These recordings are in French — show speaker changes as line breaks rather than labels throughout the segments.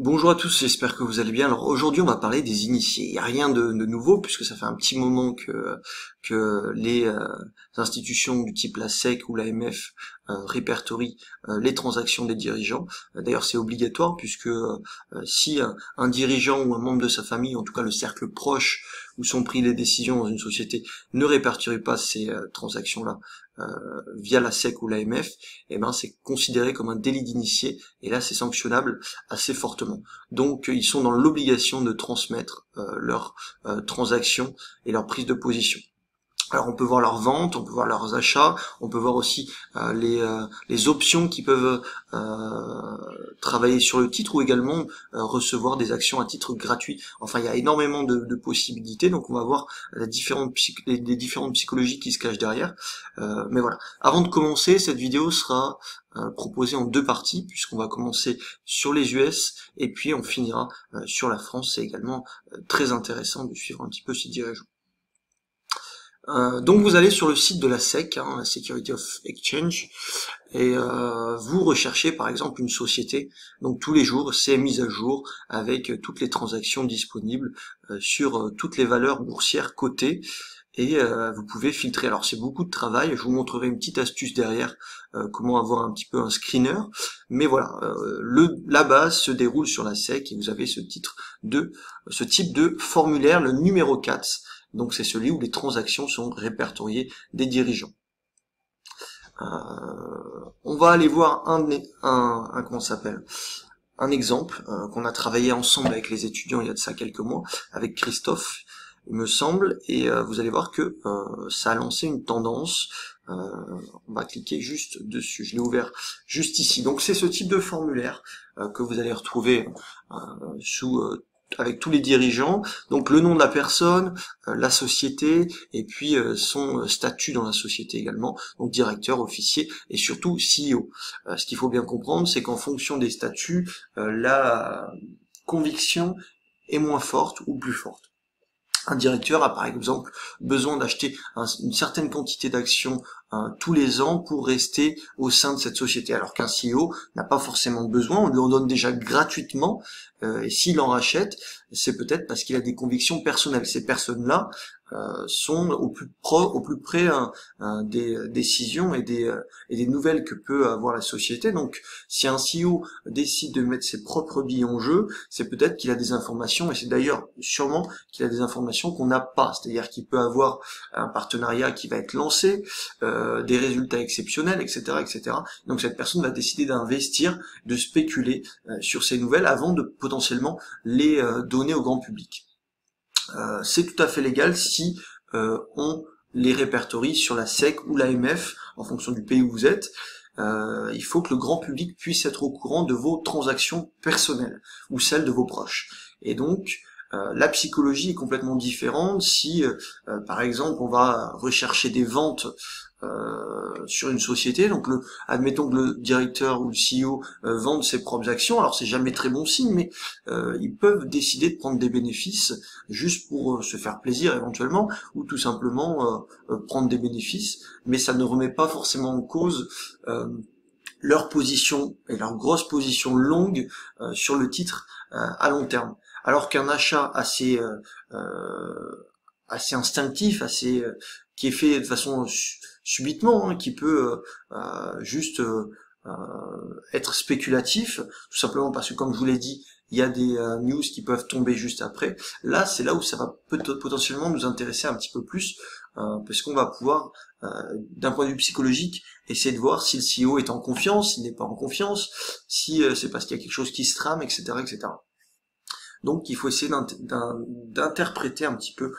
Bonjour à tous, j'espère que vous allez bien. Alors aujourd'hui on va parler des initiés. Il n'y a rien de nouveau puisque ça fait un petit moment que les institutions du type la SEC ou l'AMF répertorient les transactions des dirigeants. D'ailleurs c'est obligatoire puisque si un dirigeant ou un membre de sa famille, en tout cas le cercle proche où sont prises les décisions dans une société, ne répertorie pas ces transactions-là via la SEC ou l'AMF, eh ben c'est considéré comme un délit d'initié et là c'est sanctionnable assez fortement. Donc ils sont dans l'obligation de transmettre leurs transactions et leurs prises de position. Alors on peut voir leurs ventes, on peut voir leurs achats, on peut voir aussi les options qui peuvent travailler sur le titre ou également recevoir des actions à titre gratuit. Enfin il y a énormément de possibilités, donc on va voir les différentes psychologies qui se cachent derrière. Mais voilà, avant de commencer, cette vidéo sera proposée en deux parties, puisqu'on va commencer sur les US et puis on finira sur la France. C'est également très intéressant de suivre un petit peu ces dirigeants. Donc vous allez sur le site de la SEC, la Security of Exchange, et vous recherchez par exemple une société. Donc tous les jours, c'est mis à jour avec toutes les transactions disponibles sur toutes les valeurs boursières cotées. Et vous pouvez filtrer. Alors c'est beaucoup de travail, je vous montrerai une petite astuce derrière, comment avoir un petit peu un screener. Mais voilà, la base se déroule sur la SEC et vous avez ce type de formulaire, le numéro 4. Donc c'est celui où les transactions sont répertoriées des dirigeants. On va aller voir un exemple qu'on a travaillé ensemble avec les étudiants il y a de ça quelques mois, avec Christophe, il me semble, et vous allez voir que ça a lancé une tendance. On va cliquer juste dessus, je l'ai ouvert juste ici. Donc c'est ce type de formulaire que vous allez retrouver avec tous les dirigeants, donc le nom de la personne, la société, et puis son statut dans la société également, donc directeur, officier, et surtout CEO. Ce qu'il faut bien comprendre, c'est qu'en fonction des statuts, la conviction est moins forte ou plus forte. Un directeur a par exemple besoin d'acheter une certaine quantité d'actions tous les ans pour rester au sein de cette société, alors qu'un CEO n'a pas forcément besoin, on lui en donne déjà gratuitement, et s'il en rachète, c'est peut-être parce qu'il a des convictions personnelles. Ces personnes-là sont au plus près des décisions et des nouvelles que peut avoir la société. Donc si un CEO décide de mettre ses propres billes en jeu, c'est peut-être qu'il a des informations, et c'est d'ailleurs sûrement qu'il a des informations qu'on n'a pas, c'est-à-dire qu'il peut avoir un partenariat qui va être lancé, des résultats exceptionnels, etc., etc. Donc cette personne va décider d'investir, de spéculer sur ces nouvelles avant de potentiellement les donner au grand public. C'est tout à fait légal si on les répertorie sur la SEC ou l'AMF en fonction du pays où vous êtes. Il faut que le grand public puisse être au courant de vos transactions personnelles ou celles de vos proches. Et donc la psychologie est complètement différente si par exemple on va rechercher des ventes sur une société, donc admettons que le directeur ou le CEO vende ses propres actions, alors c'est jamais très bon signe, mais ils peuvent décider de prendre des bénéfices juste pour se faire plaisir éventuellement, ou tout simplement prendre des bénéfices, mais ça ne remet pas forcément en cause leur position et leur grosse position longue sur le titre à long terme. Alors qu'un achat assez instinctif, qui est fait de façon subitement, qui peut juste être spéculatif, tout simplement parce que comme je vous l'ai dit, il y a des news qui peuvent tomber juste après. Là, c'est là où ça va potentiellement nous intéresser un petit peu plus, parce qu'on va pouvoir, d'un point de vue psychologique, essayer de voir si le CEO est en confiance, s'il n'est pas en confiance, si c'est parce qu'il y a quelque chose qui se trame, etc., etc. Donc il faut essayer d'interpréter un petit peu,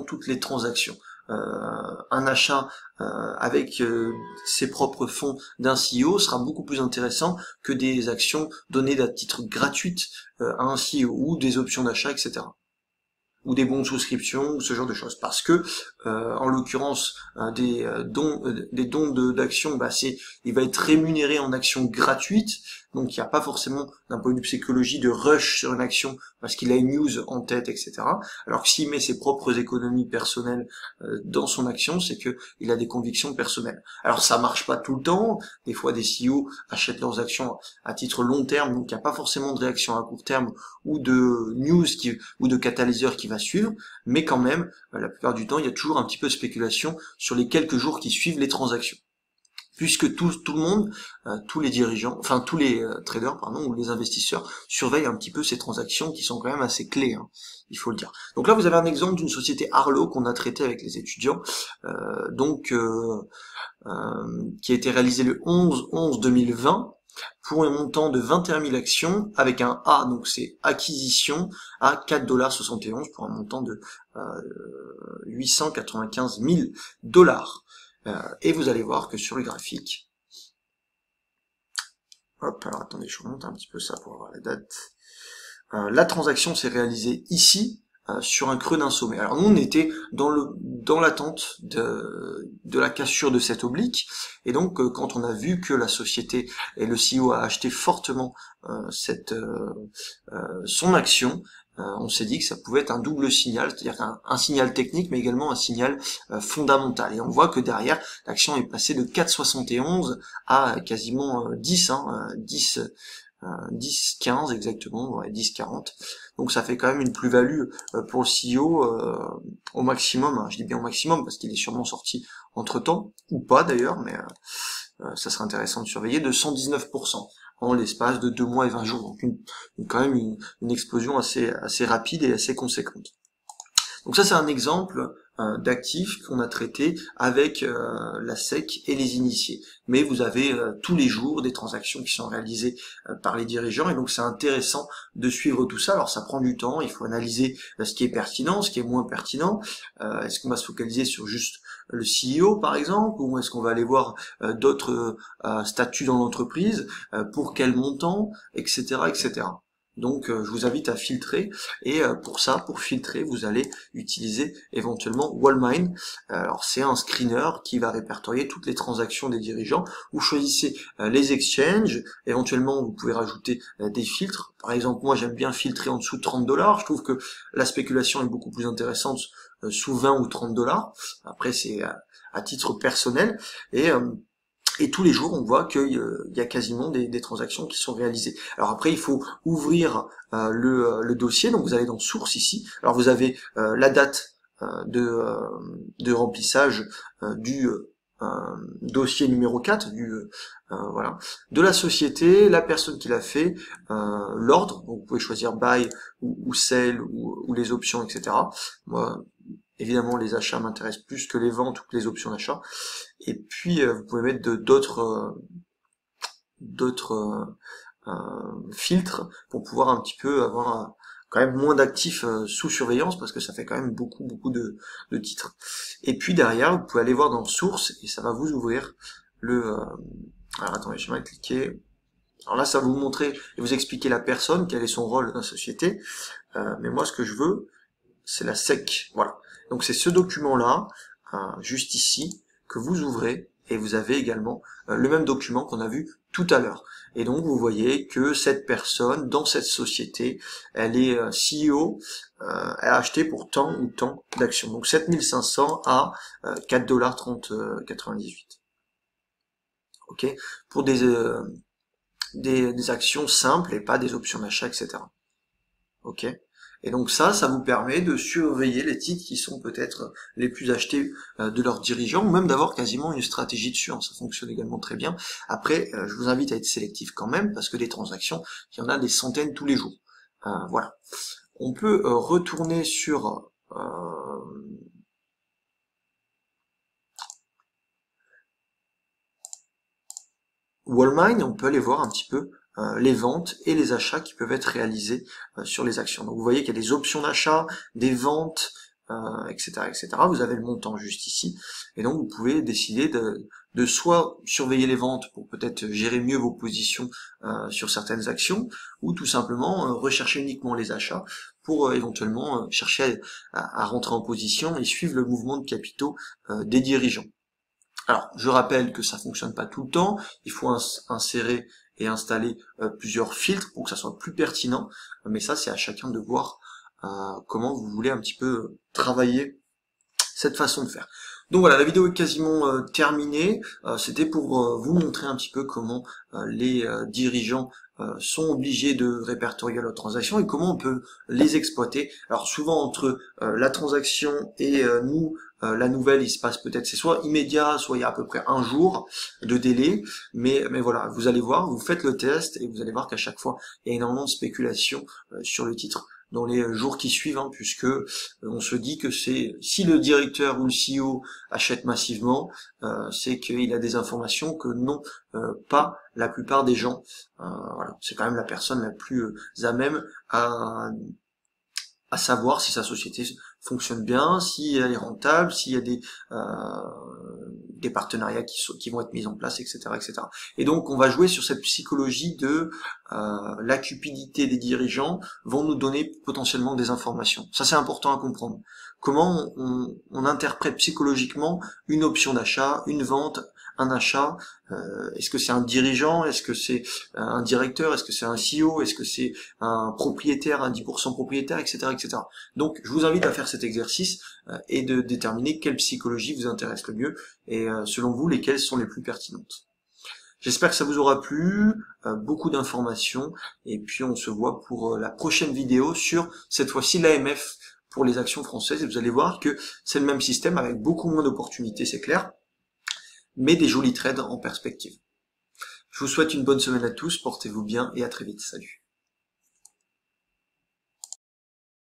toutes les transactions. Un achat avec ses propres fonds d'un CEO sera beaucoup plus intéressant que des actions données à titre gratuit à un CEO ou des options d'achat, etc. ou des bons de souscription, ou ce genre de choses. Parce que, en l'occurrence, des dons d'actions, bah, il va être rémunéré en actions gratuites, donc il n'y a pas forcément, d'un point de vue psychologie, de rush sur une action parce qu'il a une news en tête, etc. Alors que s'il met ses propres économies personnelles dans son action, c'est que il a des convictions personnelles. Alors ça marche pas tout le temps, des fois des CEO achètent leurs actions à titre long terme, donc il n'y a pas forcément de réaction à court terme ou de news ou de catalyseur qui va suivre, mais quand même, la plupart du temps, il y a toujours un petit peu de spéculation sur les quelques jours qui suivent les transactions. Puisque tout le monde, tous les dirigeants, enfin tous les traders, pardon, ou les investisseurs surveillent un petit peu ces transactions qui sont quand même assez clés, hein, il faut le dire. Donc là, vous avez un exemple d'une société Arlo qu'on a traité avec les étudiants, qui a été réalisé le 11/11/2020 pour un montant de 21 000 actions avec un A, donc c'est acquisition, à 4,71 $ pour un montant de 895 000 $. Et vous allez voir que sur le graphique, hop, alors attendez, je remonte un petit peu ça pour avoir la date. La transaction s'est réalisée ici, sur un creux d'un sommet. Alors nous, on était dans l'attente de la cassure de cette oblique, et donc quand on a vu que la société et le CEO a acheté fortement son action, on s'est dit que ça pouvait être un double signal, c'est-à-dire un signal technique, mais également un signal fondamental. Et on voit que derrière, l'action est passée de 4,71 à quasiment 10, 10,15 exactement, ouais, 10,40. Donc ça fait quand même une plus-value pour le CEO au maximum, hein. Je dis bien au maximum parce qu'il est sûrement sorti entre-temps, ou pas d'ailleurs, mais ça serait intéressant de surveiller, de 119% en l'espace de 2 mois et 20 jours. Donc quand même une explosion assez rapide et assez conséquente. Donc ça c'est un exemple d'actifs qu'on a traité avec la SEC et les initiés. Mais vous avez tous les jours des transactions qui sont réalisées par les dirigeants, et donc c'est intéressant de suivre tout ça. Alors ça prend du temps, il faut analyser ce qui est pertinent, ce qui est moins pertinent. Est-ce qu'on va se focaliser sur juste le CEO par exemple, ou est-ce qu'on va aller voir d'autres statuts dans l'entreprise, pour quel montant, etc., etc. Donc je vous invite à filtrer, et pour filtrer, vous allez utiliser éventuellement Wallmine. Alors c'est un screener qui va répertorier toutes les transactions des dirigeants. Vous choisissez les exchanges, éventuellement vous pouvez rajouter des filtres. Par exemple, moi j'aime bien filtrer en dessous de 30 $, je trouve que la spéculation est beaucoup plus intéressante sous 20 ou 30 $. Après c'est à titre personnel, et tous les jours, on voit qu'il y a quasiment des transactions qui sont réalisées. Alors après, il faut ouvrir le dossier. Donc vous allez dans Source ici. Alors vous avez la date de remplissage du dossier numéro 4, voilà, de la société, la personne qui l'a fait, l'ordre. Donc vous pouvez choisir Buy ou Sell ou les options, etc. Moi, évidemment, les achats m'intéressent plus que les ventes ou que les options d'achat. Et puis, vous pouvez mettre d'autres filtres pour pouvoir un petit peu avoir quand même moins d'actifs sous surveillance, parce que ça fait quand même beaucoup de titres. Et puis derrière, vous pouvez aller voir dans Sources, et ça va vous ouvrir alors attendez, je vais mal cliquer. Alors là, ça va vous montrer et vous expliquer la personne, quel est son rôle dans la société. Mais moi, ce que je veux, c'est la SEC. Voilà. Donc c'est ce document-là, juste ici, que vous ouvrez, et vous avez également le même document qu'on a vu tout à l'heure. Et donc vous voyez que cette personne, dans cette société, elle est CEO, elle a acheté pour tant ou tant d'actions. Donc 7500 à 4,3098 $. Ok, pour des actions simples et pas des options d'achat, etc. Ok. Et donc ça vous permet de surveiller les titres qui sont peut-être les plus achetés de leurs dirigeants, ou même d'avoir quasiment une stratégie dessus, hein. Ça fonctionne également très bien. Après, je vous invite à être sélectif quand même, parce que des transactions, il y en a des centaines tous les jours. Voilà. On peut retourner sur Wallmine, on peut aller voir un petit peu les ventes et les achats qui peuvent être réalisés sur les actions. Donc vous voyez qu'il y a des options d'achat, des ventes, etc., etc. Vous avez le montant juste ici, et donc vous pouvez décider de soit surveiller les ventes pour peut-être gérer mieux vos positions sur certaines actions, ou tout simplement rechercher uniquement les achats pour éventuellement chercher à rentrer en position et suivre le mouvement de capitaux des dirigeants. Alors, je rappelle que ça fonctionne pas tout le temps, il faut insérer et installer plusieurs filtres pour que ça soit plus pertinent, mais ça c'est à chacun de voir comment vous voulez un petit peu travailler cette façon de faire. Donc voilà, la vidéo est quasiment terminée. C'était pour vous montrer un petit peu comment les dirigeants sont obligés de répertorier leurs transactions et comment on peut les exploiter. Alors souvent entre la transaction et nous, la nouvelle, il se passe peut-être, c'est soit immédiat, soit il y a à peu près un jour de délai, mais voilà, vous allez voir, vous faites le test et vous allez voir qu'à chaque fois, il y a énormément de spéculation sur le titre dans les jours qui suivent, hein, puisque on se dit que c'est si le directeur ou le CEO achète massivement, c'est qu'il a des informations que n'ont pas la plupart des gens. Voilà. C'est quand même la personne la plus à même à savoir si sa société fonctionne bien, si elle est rentable, s'il y a des partenariats qui vont être mis en place, etc., etc. Et donc, on va jouer sur cette psychologie de la cupidité des dirigeants vont nous donner potentiellement des informations. Ça, c'est important à comprendre. Comment on interprète psychologiquement une option d'achat, une vente, un achat. Est-ce que c'est un dirigeant? Est-ce que c'est un directeur? Est-ce que c'est un CEO? Est-ce que c'est un propriétaire, un 10% propriétaire, etc., etc. Donc, je vous invite à faire cet exercice et de déterminer quelle psychologie vous intéresse le mieux et selon vous, lesquelles sont les plus pertinentes. J'espère que ça vous aura plu, beaucoup d'informations, et puis on se voit pour la prochaine vidéo sur, cette fois-ci, l'AMF pour les actions françaises, et vous allez voir que c'est le même système avec beaucoup moins d'opportunités, c'est clair, mais des jolis trades en perspective. Je vous souhaite une bonne semaine à tous, portez-vous bien et à très vite, salut.